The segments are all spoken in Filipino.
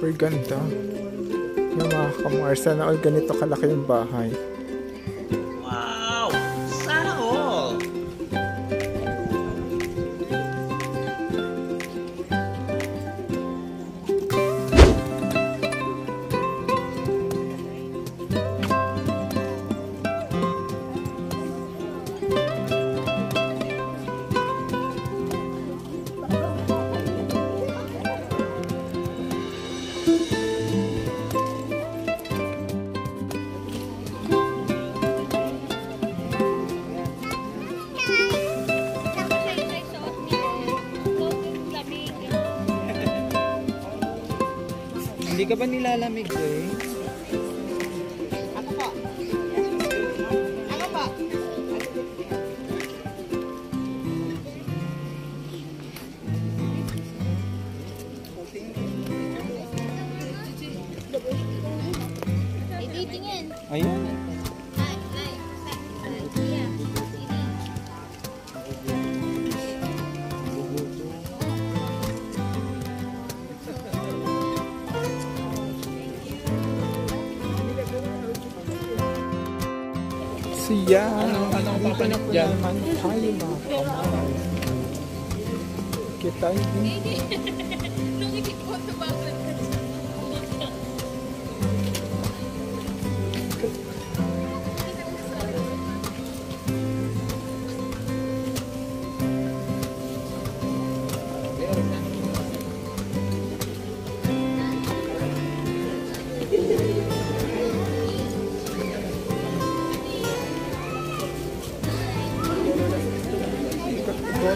Super ganda. Yung mga kamar, sana all ganito kalaki yung bahay. Wow! Sana all! Hindi ka ba nilalamig eh? Ako po. Ako po. Ititingin. Ayun. Siya, anong papanik dyan? Naman tayo mga kamar. Kita yun.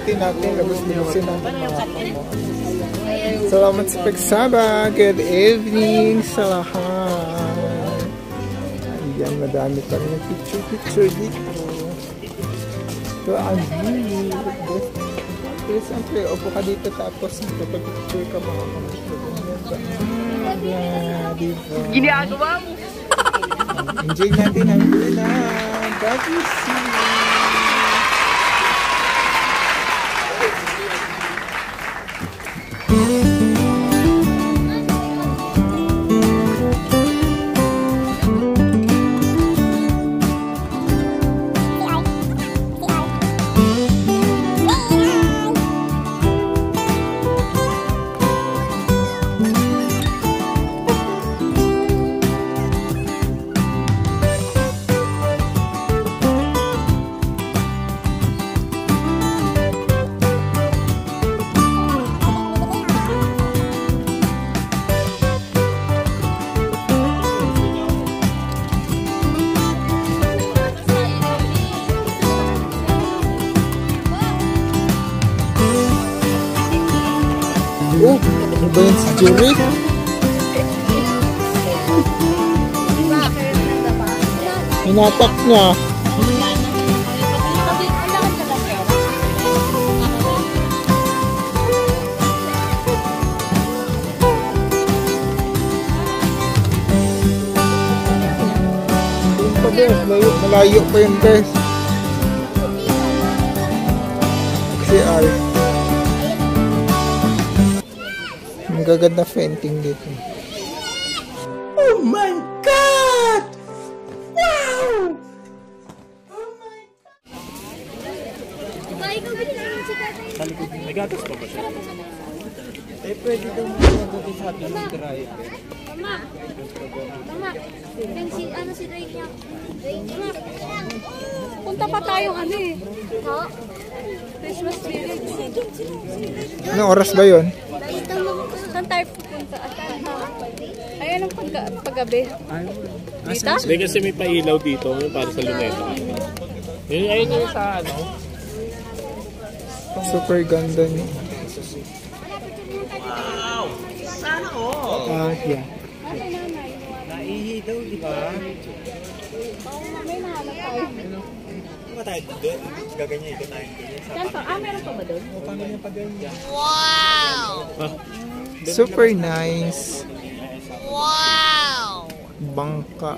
Ikutin natin, labas-labasin natin mga kamar. Salamat sa pagsaba. Good evening sa lahat. Ayan, madami pa rin picture dito. Ito ang view. Pero siyempre, upo ka dito tapos magpapicture ka mga kamar. Diba? Ginagawa mo! Enjoy natin ang view na. God bless you. Oh, ano ba yun si Jury? Hinapak niya. Doon pa bes, malayo pa yung bes. XCR. Ang gaganda painting dito. Oh my God! Wow! Oh my God! May gatas pa ba siya? Eh, pwede daw mo nagabi sa atin ng drive. Mama! Mama! Ano si Drake niya? Punta pa tayong ano eh. Ha? Christmas village. Anong oras ba yun? Saan tayo pupunta? Ayan ang paggabi. Dito? Hindi kasi may pailaw dito para sa luneta. Ayun yung sa ano. Super ganda niya. Wow! Sana all! Yeah. Naihi daw, di ba? May nahanap tayo. Ano tayo doon? Gaganyan ito tayo. Saan pa? Meron pa ba doon? O, paano niya pag-ganyan? Wow! Super nice. Wow! Bangka.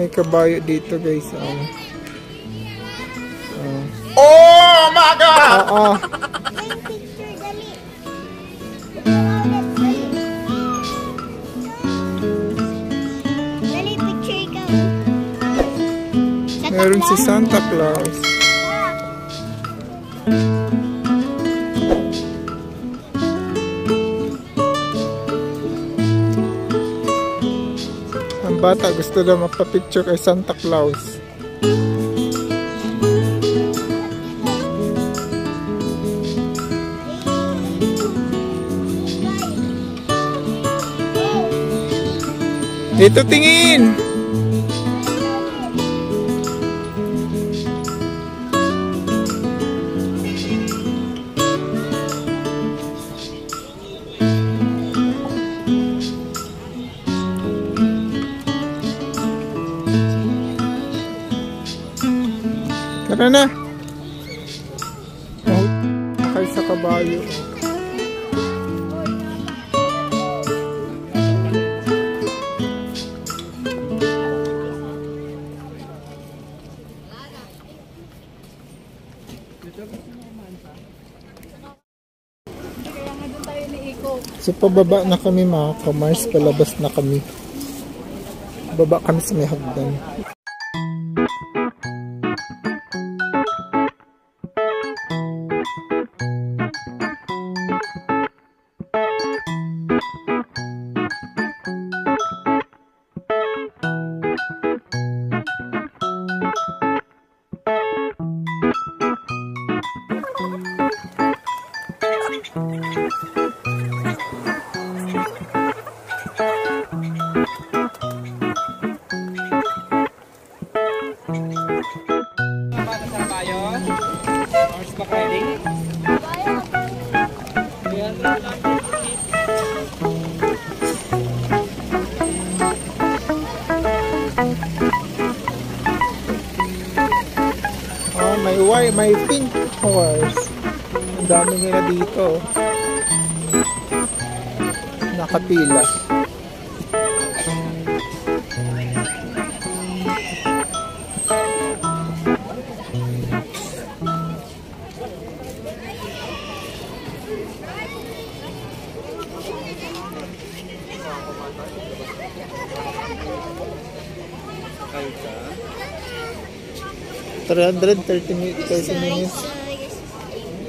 May kabayo dito guys. Oh my God! Oo. Dali, picture ikaw. Meron si Santa Claus. Ang bata gusto daw magpa-picture kay Santa Claus. Dito tingin! Tara na! Nakay sa kabayo. So pababa na kami mga kamars, palabas na kami. Baba kami sa may hagdan. May pink horse. Ang dami nila dito. Nakapila. $330 minutes.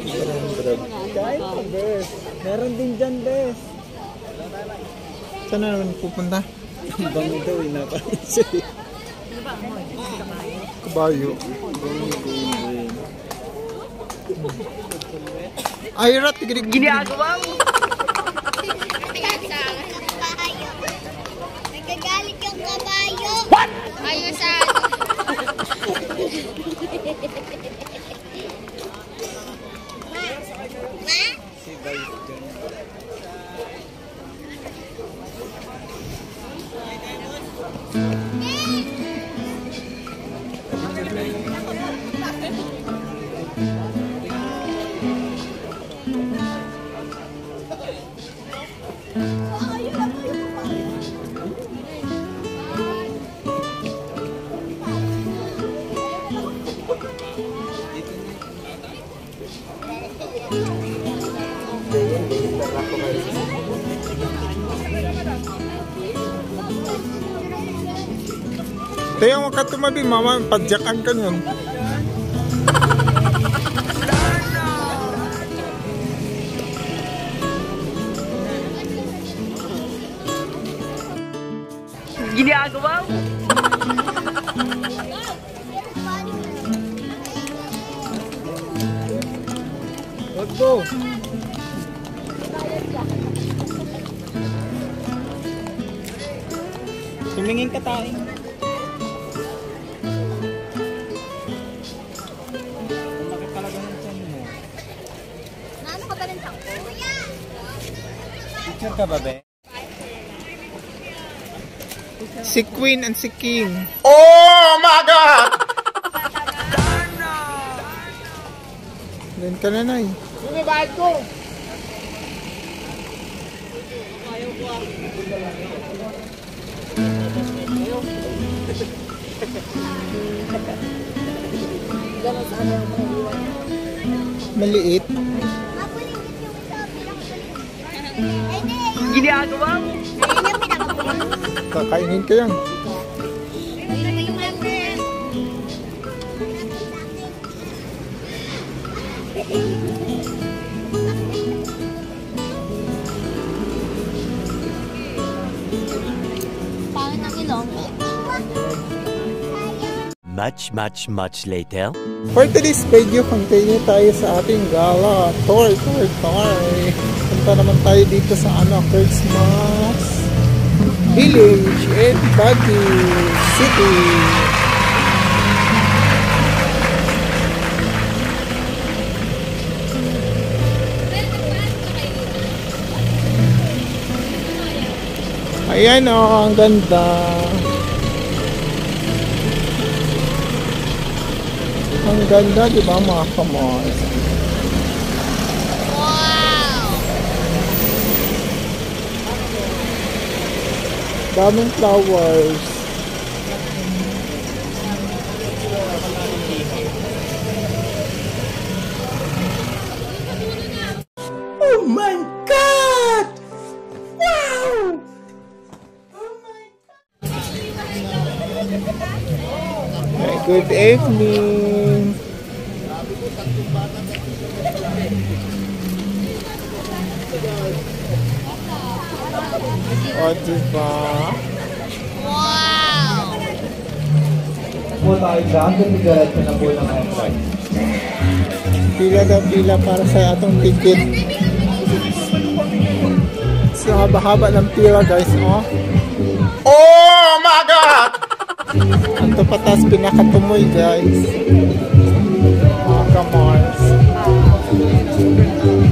300. Kahit pa, bes. Meron din dyan, bes. Saan na naman pupunta? Ang bango daw, inakain siya. Kabayo. Ay, rat. Ginagawa mo. Nagagalit yung kabayo. What? Ayusan. Kaya huwag ka tumabi, mama. Padyakan ka yun. Ginagawa mo. Let's go. Tumingin ka tayo. Picture ka ba, be? Si Queen and si King. Oh my God! Doon ka na, Nay. Bumibahid ko. Maliit. Ginagawa mo? Kakainin ko yan. Pangit ang ilong. Much later. For today's video, continue tayo sa ating gala. Toy. Punta naman tayo dito sa Christmas Village in Baguio City. Ayan ang ganda. Ang ganda, di ba mga kamors? Wow! Daming flowers. Oh my God! Wow! Good evening. O, diba? Wow! Po tayo dyan, diretso na po ng entrance. Pila para sa atong ticket. So, haba-haba ng pila, guys, oh. Oh my God! Ito patas pinakatumoy, guys. Mga kamars. Nauna tayo ng konti.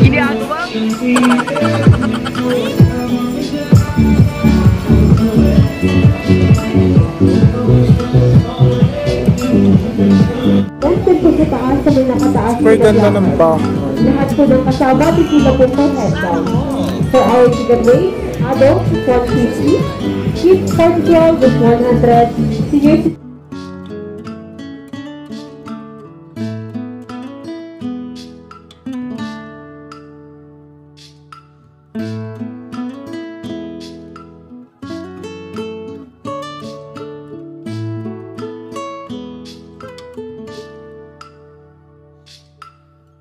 Ginagawa mo? Left po sa taas sa may nakataas. Super ganda ng bahay. Lahat po ng kasama, titila po po head down. For our ticket rate, adults is 150, kids 12 is 100, seniors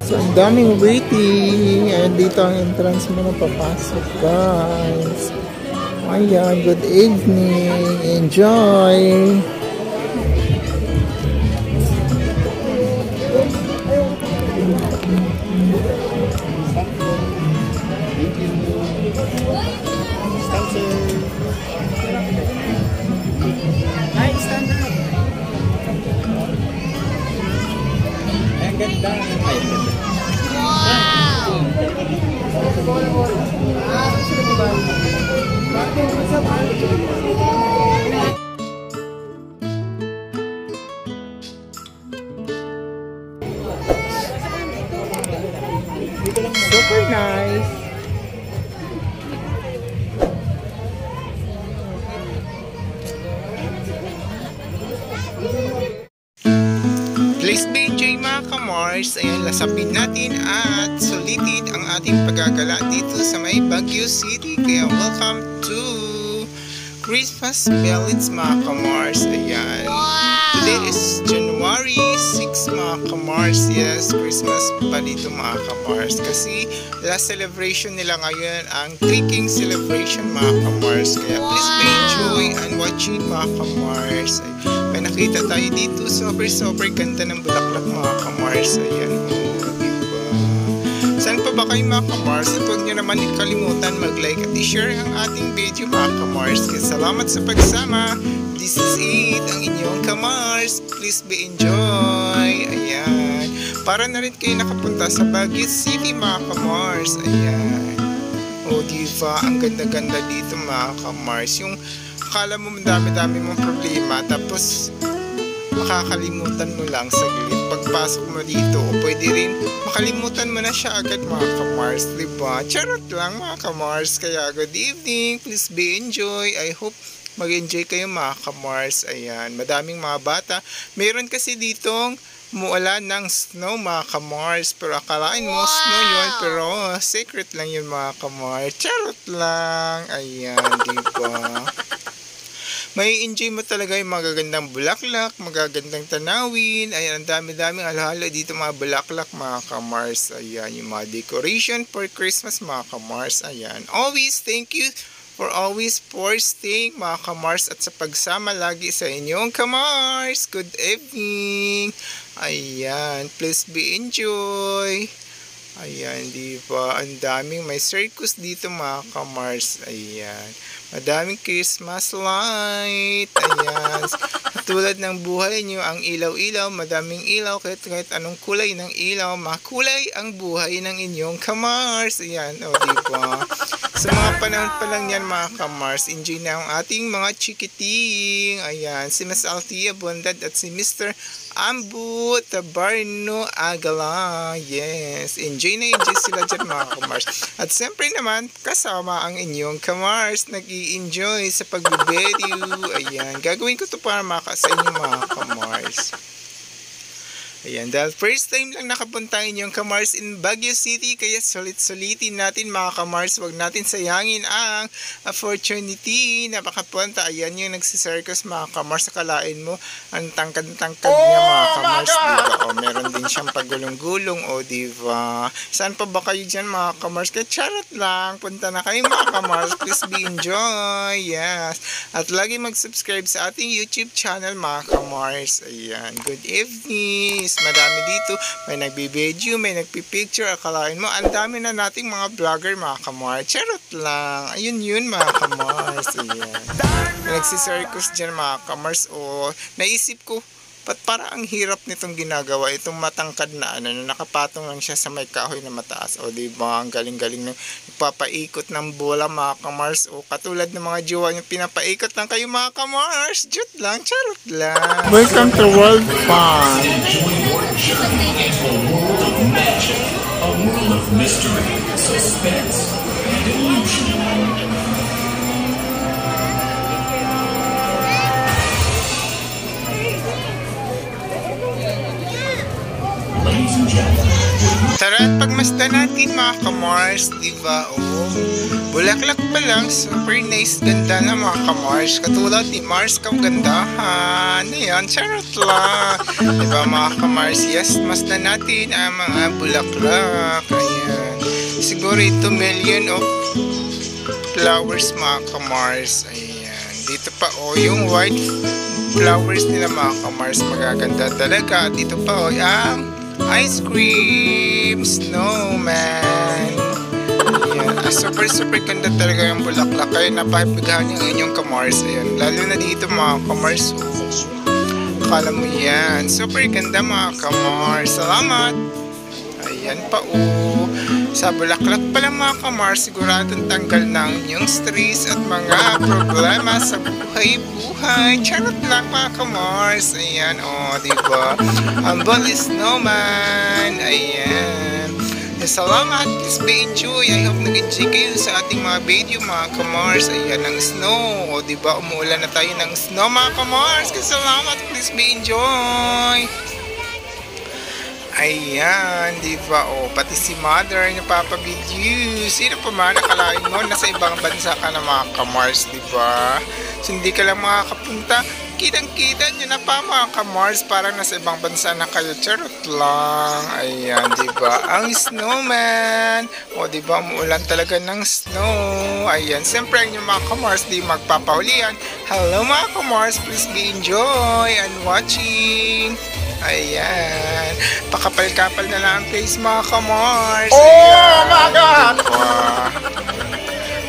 So, ang daming waiting. Ayan, dito ang entrance mo na papasok, guys. Ayan, good evening. Enjoy! Super nice. Please be enjoy mga kamars. Ayan, lasapin natin at sulitin ang ating paggagala dito sa may Baguio City. Kaya welcome to Christmas Village mga kamars. Ayan. Today is January 6 mga kamars. Yes, Christmas pa dito mga kamars. Kasi last celebration nila ngayon ang Three Kings celebration mga kamars. Kaya please be enjoy and watching mga kamars. May nakita tayo dito. Super ganda ng bulaklak mga ka-Mars. Ayan, diba? Saan pa ba kayo mga ka-Mars? At huwag nyo naman kalimutan mag-like at i-share ang ating video mga ka-Mars. Salamat sa pagsama. This is it, ang inyong ka-Mars. Please be enjoy. Ayan. Para na rin kayo nakapunta sa Baguio City mga ka-Mars. Ayan. O diba, ang ganda-ganda dito mga ka-Mars. Yung akala mo madami-dami mong problema, tapos makakalimutan mo lang saglit pagpasok mo dito. O pwede rin makalimutan mo na siya agad mga ka-Mars, diba? Charot lang mga ka-Mars. Kaya good evening, please be enjoy. I hope mag-enjoy kayo mga ka-Mars. Ayan, madaming mga bata. Meron kasi ditong muula ng snow mga ka-Mars, pero akalain mo snow yun, pero secret lang yun mga ka-Mars. Charot lang. Ayan, diba? May enjoy mo talaga yung magagandang bulaklak, magagandang tanawin. Ayan, ang dami-daming alhala dito mga bulaklak mga ka-Mars. Ayan, yung mga decoration for Christmas mga ka-Mars. Ayan, always thank you for always for staying mga ka-Mars at sa pagsama lagi sa inyong ka-Mars. Good evening. Ayan, please be enjoy. Ayan, diba? Ang daming may circus dito mga ka-Mars. Ayan, madaming Christmas light. Ayan, tulad ng buhay nyo, ang ilaw-ilaw, madaming ilaw, kahit anong kulay ng ilaw, makulay ang buhay ng inyong ka-Mars. Ayan, o diba? Sa mga panahon pa lang yan mga ka-Mars, enjoy na ang ating mga chikiting. Ayan, si Miss Althea Bondad at si Mr. Ambu Tabarno Agala. Yes, enjoy na enjoy sila dyan mga ka-Mars. At siyempre naman, kasama ang inyong ka-Mars, nag-i-enjoy sa pag-video. Ayan, gagawin ko to para sa inyo mga ka-Mars. Ayan, dahil first time lang nakapunta inyong ka-Mars in Baguio City, kaya sulit-sulitin natin mga ka-Mars. Huwag natin sayangin ang opportunity na makapunta. Ayan yung nagsisircus mga ka-Mars. Akalain mo, ang tangkad-tangkad niya mga ka-Mars, diba? O, meron din siyang pagulong-gulong, o diba? Saan pa ba kayo dyan mga ka-Mars? Kaya charot lang, punta na kayo mga ka-Mars. Please be enjoy. Yes. At lagi mag-subscribe sa ating YouTube channel mga ka-Mars. Ayan, good evening. Madami dito, may nagbibideo, may nagpipicture. Akalain mo, ang dami na nating mga vlogger mga ka-Mars. Charot lang. Ayun yun mga ka-Mars. Ayan, nagsisircus dyan mga ka-Mars. O, naisip ko, para ang hirap nitong ginagawa, itong matangkad na nakapatong lang siya sa may kahoy na mataas. O diba, ang galing-galing na papaikot ng bola mga ka-Mars. O katulad ng mga jowa nyo, pinapaikot lang kayo mga ka-Mars. Jut lang, charot lang. Welcome to World Fun. A world of magic, a world of mystery, suspense, and illusion. Tara at pagmasdan natin mga ka-Mars, diba? Oh, bulaklak pa lang, super nice, ganda na mga ka-Mars. Katulad ni Mars kagandahan. Ayan, charot lang. Diba mga ka-Mars? Yes, masdan natin ang mga bulaklak. Ayan, siguro ito million of flowers mga ka-Mars. Ayan, dito pa oh, yung white flowers nila mga ka-Mars, magaganda talaga. Dito pa oh, ang ice cream snowman. Ayan, super ganda talaga yung bulaklak, kaya napahipigahan yung inyong ka-Mars. Ayan, lalo na dito mga ka-Mars. Akala mo yan, super ganda mga ka-Mars. Salamat. Ayan pa oh, sa bulaklak pa lang mga ka-Mars, siguradong tanggal ng inyong stress at mga problema sa buhay-buhay. Charot lang mga ka-Mars. Ayan o, diba? Humble snowman. Ayan, salamat. Please be enjoy. I hope nag-enjoy kayo sa ating mga video mga ka-Mars. Ayan ang snow. O diba, umuulan na tayo ng snow mga ka-Mars. Salamat. Please be enjoy. Ayan, diba? O, pati si Mother napapabideo. Sino pa man, nakalain mo, nasa ibang bansa ka na mga ka-Mars, diba? So, hindi ka lang makakapunta, kitang-kita nyo na pa mga ka-Mars, parang nasa ibang bansa na kayo. Charot lang. Ayan, diba? Ang snowman. O, diba? Muulan talaga ng snow. Ayan, siyempre ang inyong mga kamars di magpapahulian. Hello mga kamars, please be enjoy and watching. Ayan, pakapal-kapal na lang ang face mga kamars. Oh my God!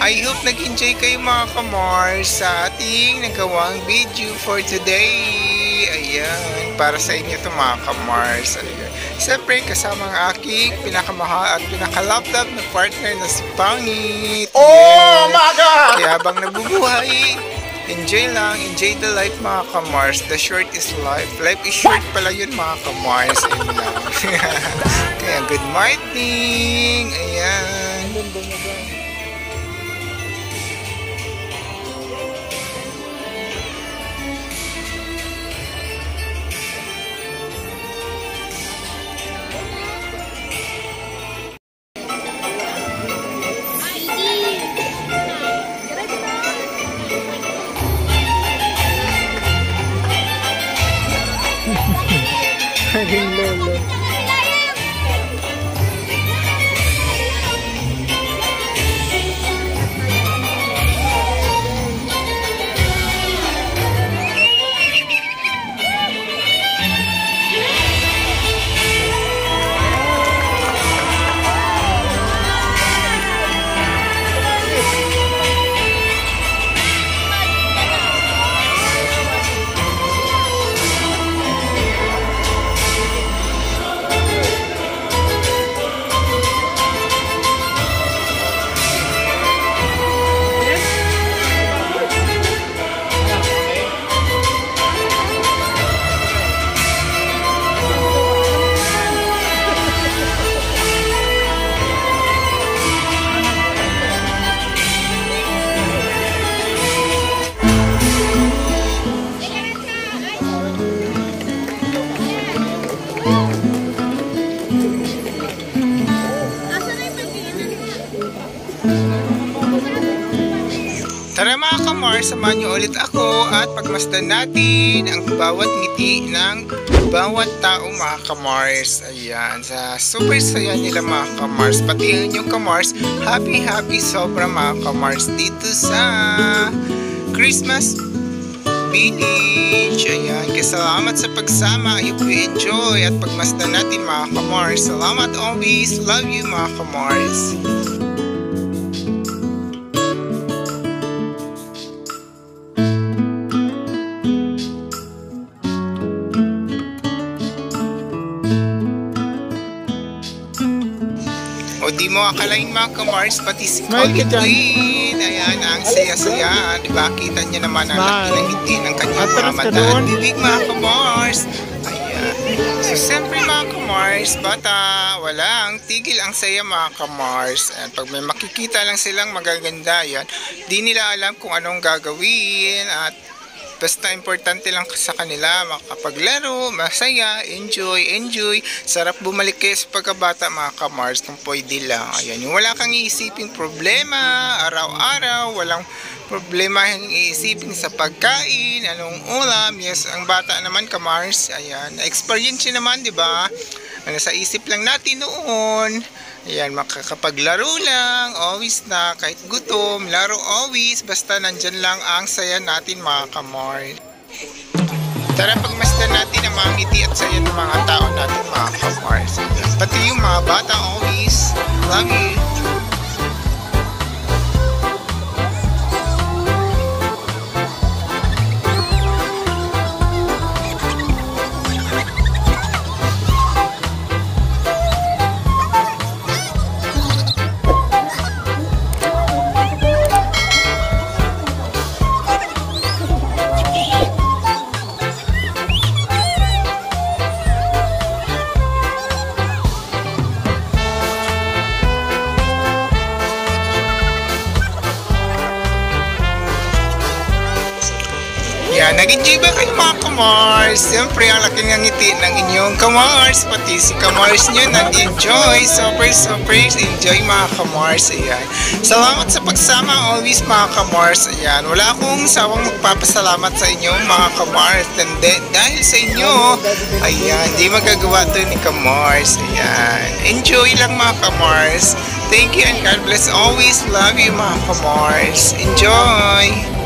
I hope nag-enjoy kayo mga kamars sa ating nagawang video for today. Ayan, para sa inyo ito mga kamars. Ayan. Siyempre, kasama ang aking pinakamahal at pinaka-love-love na partner na si Pangit. Oh my God! Kaya habang nabubuhay, enjoy lang, enjoy the life mga kamars. The short is life. Life is short pala yun mga kamars. Ayun lang. Kaya good morning. Ayan. Lolo. Tara mga kamars, samahan niyo ulit ako at pagmasdan natin ang bawat ngiti ng bawat tao mga kamars. Ayan, sa super saya nila mga kamars. Pati yung kamars, happy sobra mga kamars dito sa Christmas Village. Ayan, kaya salamat sa pagsama. I hope you enjoy at pagmasdan natin mga kamars. Salamat always. Love you mga kamars. O di mo akalain mga kamars, pati si Colin Queen. Ayan, ang saya-saya. Diba, kita niya naman ang laki ng ngiti ng kanyang mga mata at bibig mga kamars. Ayan. So, siyempre mga kamars, bata, walang tigil ang saya mga kamars. Ayan, pag may makikita lang silang magaganda, yan, di nila alam kung anong gagawin at basta importante lang sa kanila makapaglaro, masaya, enjoy. Sarap bumalik kayo sa pagkabata mga kamars kung pwede lang. Ayan, yung wala kang iisiping problema, araw-araw, walang problema yung iisipin sa pagkain, anong ulam. Yes, ang bata naman kamars, ayan, experience naman, di ba? Ano sa isip lang natin noon. Ayan, makakapaglaro lang, always na, kahit gutom, laro always, basta nandyan lang ang saya natin mga kamars. Tara pagmasdan natin ang mga ngiti at saya ng mga tao natin mga kamars. Pati yung mga bata always, love you. Ayan, nag-enjoy ba kayo mga kamars? Siyempre, ang laki ng ngiti ng inyong kamars. Pati si kamars nyo nag-enjoy. Super enjoy mga kamars. Ayan. Salamat sa pagsama always mga kamars. Ayan. Wala akong sawang magpapasalamat sa inyo mga kamars. Dahil sa inyo, ayan, di magagawa ito ni kamars. Ayan. Enjoy lang mga kamars. Thank you and God bless. Always love you mga kamars. Enjoy!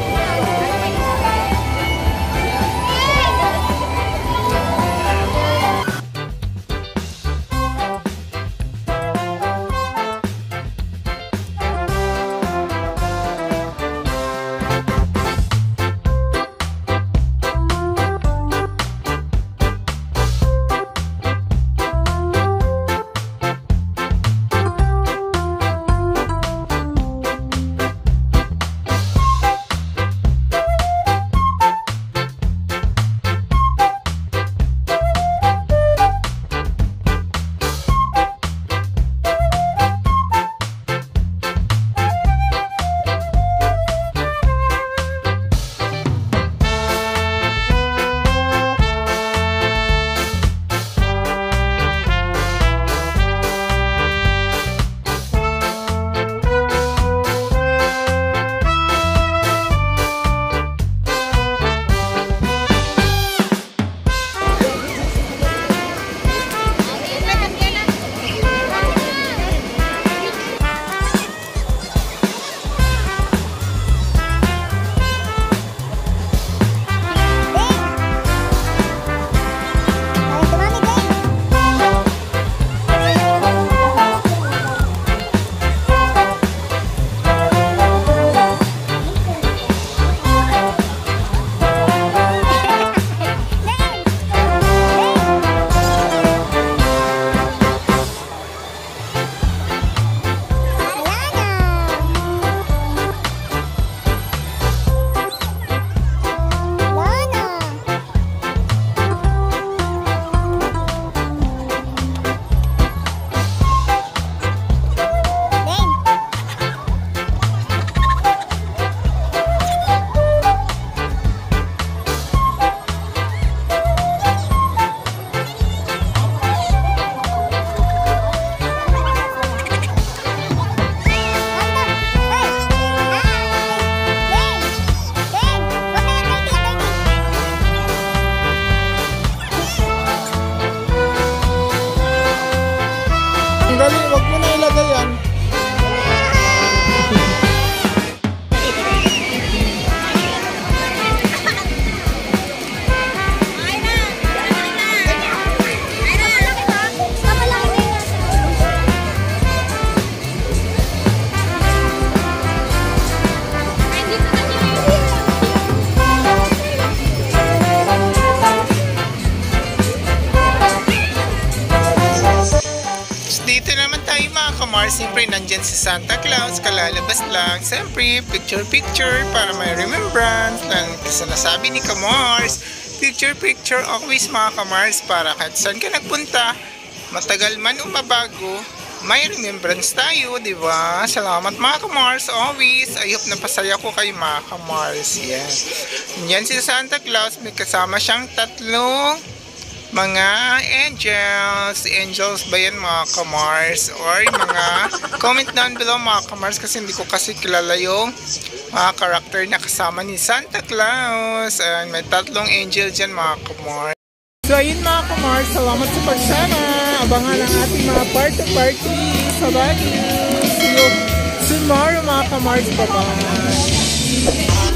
Dali, wag mo na ilagay yan. Dito naman tayo mga kamars, siyempre nandyan si Santa Claus, kalalabas lang. Siyempre, picture para may remembrance lang sa nasabi ni kamars. Picture always mga kamars, para kahit saan ka nagpunta, matagal man o mabago, may remembrance tayo, di ba? Salamat mga kamars, always. I hope napasaya ko kayo mga kamars. Yan. Yan si Santa Claus, may kasama siyang tatlong mga angels ba yan mga kamars, or mga comment down below mga kamars, kasi hindi ko kasi kilala yung mga karakter na kasama ni Santa Claus. And may tatlong angel dyan mga kamars. So ayun mga kamars, salamat sa pagsama. Abangan ang ating mga party sa Baguio. See you tomorrow mga kamars. Bye bye.